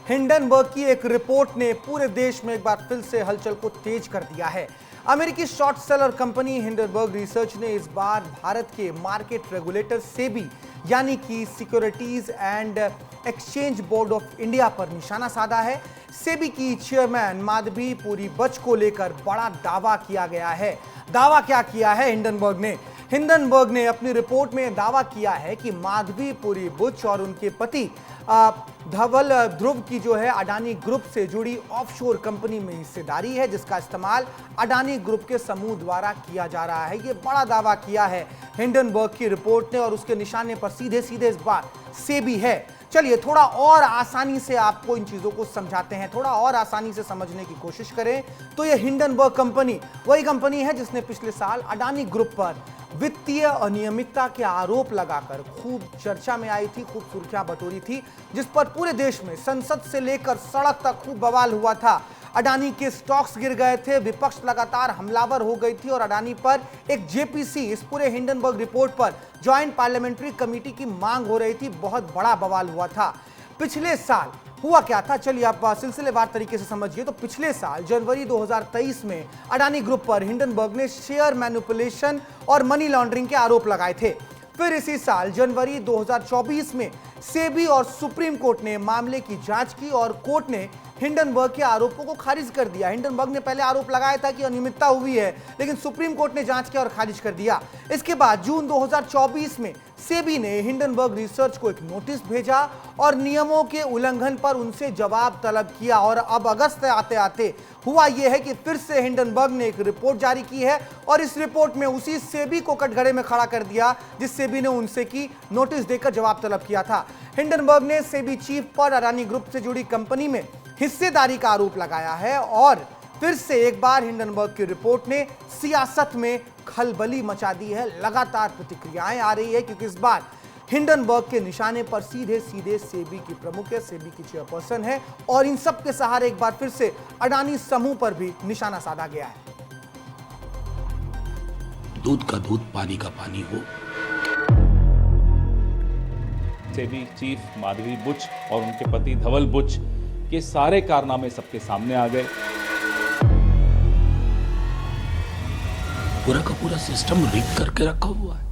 Hindenburg की एक report ने पूरे देश में एक बार फिर से हलचल को तेज कर दिया है। अमेरिकी short seller company Hindenburg research ने इस बार भारत के मार्केट रेगुलेटर सेबी यानी कि securities and exchange board of India पर निशाना साधा है। सेबी की चेयरमैन माधवी पुरी बच को लेकर बड़ा दावा किया गया है। दावा क्या किया है हिंडनबर्ग ने अपनी रिपोर्ट में दावा किया है कि माधवी पुरी बुच और उनके पति धवल ध्रुव की जो है अडानी ग्रुप से जुड़ी ऑफशोर कंपनी में हिस्सेदारी है, जिसका इस्तेमाल अडानी ग्रुप के समूह द्वारा किया जा रहा है। ये बड़ा दावा किया है हिंडनबर्ग की रिपोर्ट ने और उसके निशाने पर सीधे सीधे इस बार सेबी है। चलिए थोड़ा और आसानी से आपको इन चीजों को समझाते हैं, थोड़ा और आसानी से समझने की कोशिश करें तो ये हिंडनबर्ग कंपनी वही कंपनी है जिसने पिछले साल अडानी ग्रुप पर वित्तीय अनियमितता के आरोप लगाकर खूब चर्चा में आई थी, खूब सुर्खियां बटोरी थी, जिस पर पूरे देश में संसद से लेकर सड़क तक खूब बवाल हुआ था। अडानी के स्टॉक्स गिर गए थे, विपक्ष लगातार हमलावर हो गई थी और अडानी पर एक जेपीसी इस पूरे हिंडनबर्ग रिपोर्ट पर ज्वाइंट पार्लियामेंट्री कमेटी की मांग हो रही थी। बहुत बड़ा बवाल हुआ था। पिछले साल हुआ क्या था, चलिए आप सिलसिलेवार तरीके से समझिए। तो पिछले साल जनवरी 2023 में अडानी ग्रुप पर हिंडनबर्ग ने शेयर मैनिपुलेशन और मनी लॉन्ड्रिंग के आरोप लगाए थे। फिर इसी साल जनवरी 2024 में सेबी और सुप्रीम कोर्ट ने मामले की जांच की और कोर्ट ने हिंडनबर्ग के आरोपों को खारिज कर दिया। हिंडनबर्ग ने पहले आरोप लगाया था कि अनियमितता हुई है, लेकिन सुप्रीम कोर्ट ने जांच किया और खारिज कर दिया। इसके बाद जून 2024 में सेबी ने हिंडनबर्ग रिसर्च को एक नोटिस भेजा और नियमों के उल्लंघन पर उनसे जवाब तलब किया। और अब अगस्त आते आते हुआ यह है कि फिर से हिंडनबर्ग ने एक रिपोर्ट जारी की है और इस रिपोर्ट में उसी सेबी को कटघरे में खड़ा कर दिया जिस सेबी ने उनसे की नोटिस देकर जवाब तलब किया था। हिंडनबर्ग ने सेबी चीफ पर अडानी ग्रुप से जुड़ी कंपनी में हिस्सेदारी का आरोप लगाया है और फिर से एक बार हिंडनबर्ग की रिपोर्ट ने सियासत में खलबली मचा दी है। लगातार प्रतिक्रियाएं आ रही है क्योंकि इस बार हिंडनबर्ग के निशाने पर सीधे सीधे सेबी की प्रमुख है, सेबी की चेयरपर्सन है और इन सब के सहारे एक बार फिर से अडानी समूह पर भी निशाना साधा गया है। दूध का दूध पानी का पानी हो। सेबी चीफ माधवी बुच और उनके पति धवल बुच के सारे कारनामे सबके सामने आ गए। पूरा का पूरा सिस्टम रिग करके रखा हुआ है।